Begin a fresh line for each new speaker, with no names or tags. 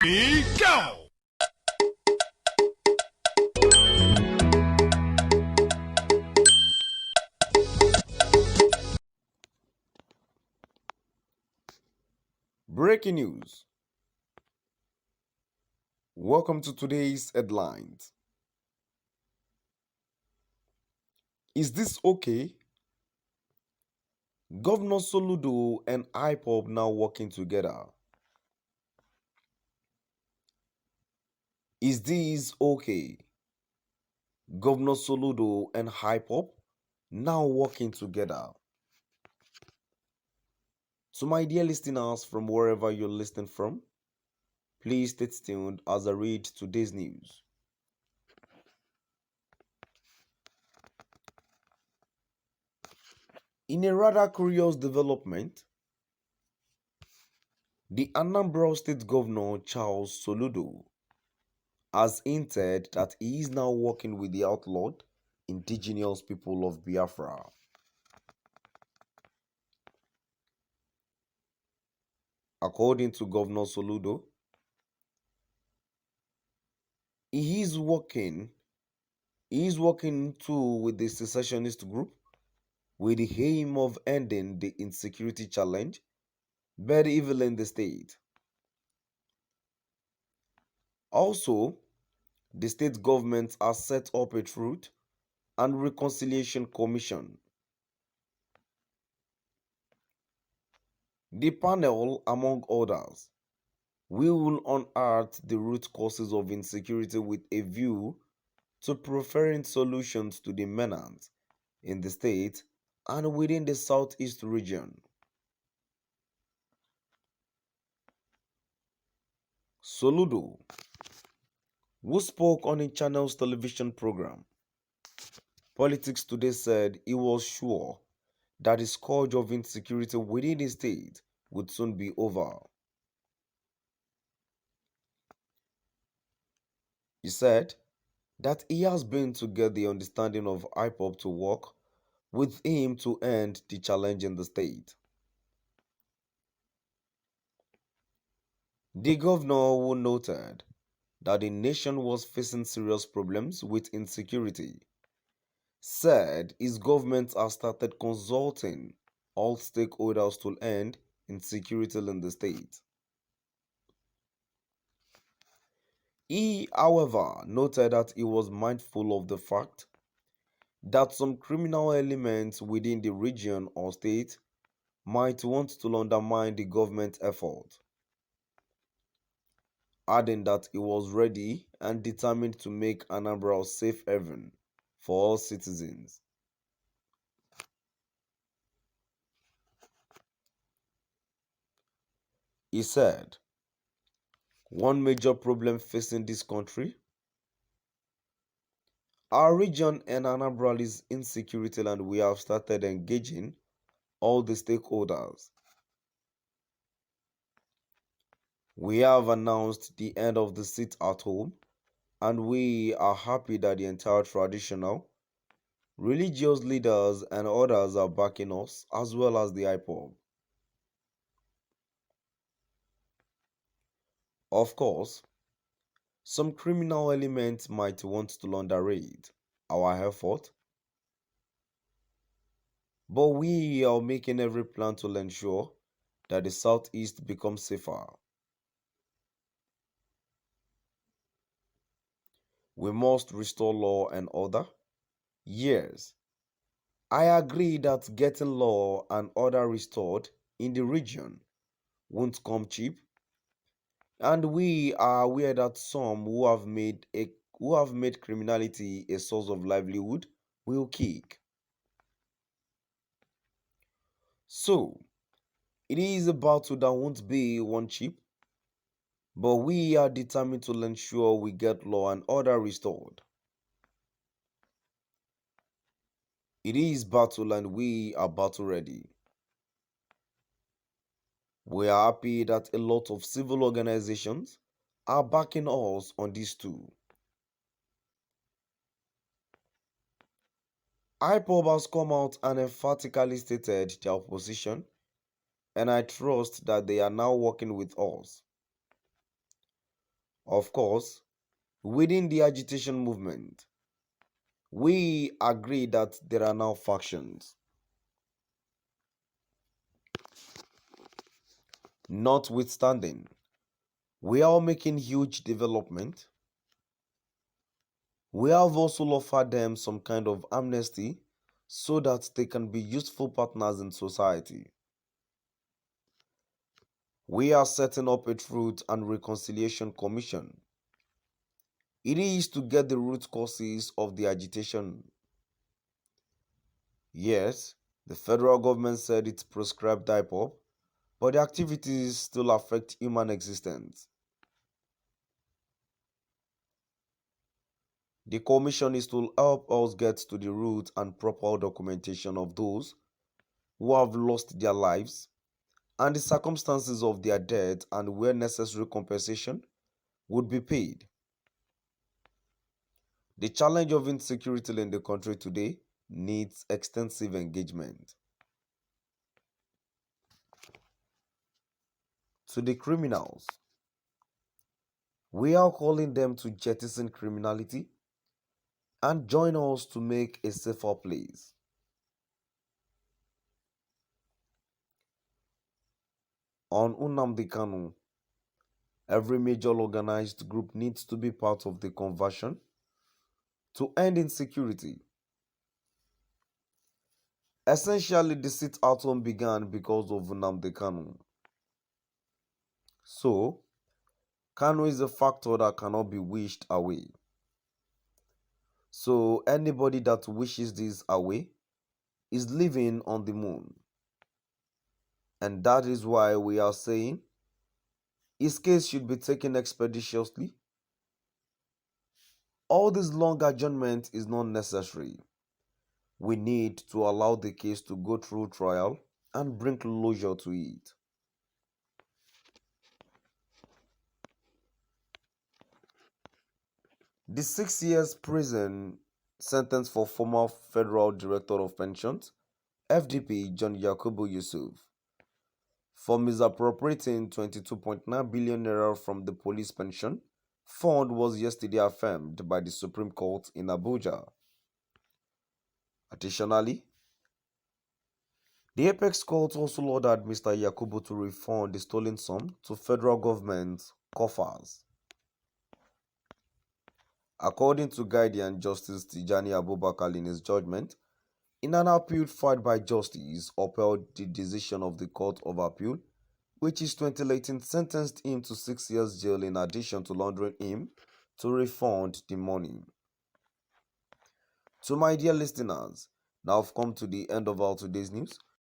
Go!
Breaking news. Welcome to today's headlines. Is this okay? Governor Soludo and Ipob now working together. Is this okay? Governor Soludo and Ipob now working together. To my dear listeners from wherever you're listening from, please stay tuned as I read today's news. In a rather curious development, the Anambra State Governor Charles Soludo has hinted that he is now working with the outlawed indigenous people of Biafra. According to Governor Soludo, he is working too with the secessionist group with the aim of ending the insecurity challenge very evil in the state. Also, the state government has set up a Truth and Reconciliation Commission. The panel, among others, will unearth the root causes of insecurity with a view to preferring solutions to the menace in the state and within the southeast region. Soludo, who spoke on a channel's television program, Politics Today, said he was sure that the scourge of insecurity within the state would soon be over. He said that he has been to get the understanding of Ipob to work with him to end the challenge in the state. The governor, who noted that the nation was facing serious problems with insecurity, said his government has started consulting all stakeholders to end insecurity in the state. He, however, noted that he was mindful of the fact that some criminal elements within the region or state might want to undermine the government effort, adding that he was ready and determined to make Anambra a safe haven for all citizens. He said, one major problem facing this country, our region and Anambra, is insecurity, and we have started engaging all the stakeholders. We have announced the end of the sit at home, and we are happy that the entire traditional, religious leaders and others are backing us, as well as the Ipob. Of course, some criminal elements might want to underrate our effort, but we are making every plan to ensure that the Southeast becomes safer. We must restore law and order. Yes, I agree that getting law and order restored in the region won't come cheap, and we are aware that some who have made criminality a source of livelihood will kick. So, it is a battle that won't be one cheap, but we are determined to ensure we get law and order restored. It is battle and we are battle ready. We are happy that a lot of civil organizations are backing us on this too. IPOB has come out and emphatically stated their opposition, and I trust that they are now working with us. Of course, within the agitation movement, we agree that there are now factions. Notwithstanding, we are making huge development. We have also offered them some kind of amnesty so that they can be useful partners in society. We are setting up a Truth and Reconciliation Commission. It is to get the root causes of the agitation. Yes, the federal government said it proscribed Ipob, but the activities still affect human existence. The commission is to help us get to the root and proper documentation of those who have lost their lives and the circumstances of their death and where necessary compensation would be paid. The challenge of insecurity in the country today needs extensive engagement. To the criminals, we are calling them to jettison criminality and join us to make a safer place. On Nnamdi Kanu, every major organized group needs to be part of the conversion to end insecurity. Essentially, the sit-at home began because of Nnamdi Kanu. So, Kanu is a factor that cannot be wished away. So, anybody that wishes this away is living on the moon. And that is why we are saying his case should be taken expeditiously. All this long adjournment is not necessary. We need to allow the case to go through trial and bring closure to it. The 6 years prison sentence for former Federal Director of Pensions, FDP John Yakubu Yusuf, for misappropriating 22.9 billion naira from the police pension fund was yesterday affirmed by the Supreme Court in Abuja. Additionally, the Apex Court also ordered Mr. Yakubu to refund the stolen sum to federal government coffers. According to Guardian Justice Tijani Abubakar in his judgment, in an appeal filed by Justice upheld the decision of the Court of Appeal, which is 2018 sentenced him to 6 years jail in addition to laundering him to refund the money. To my dear listeners, now I've come to the end of our today's news.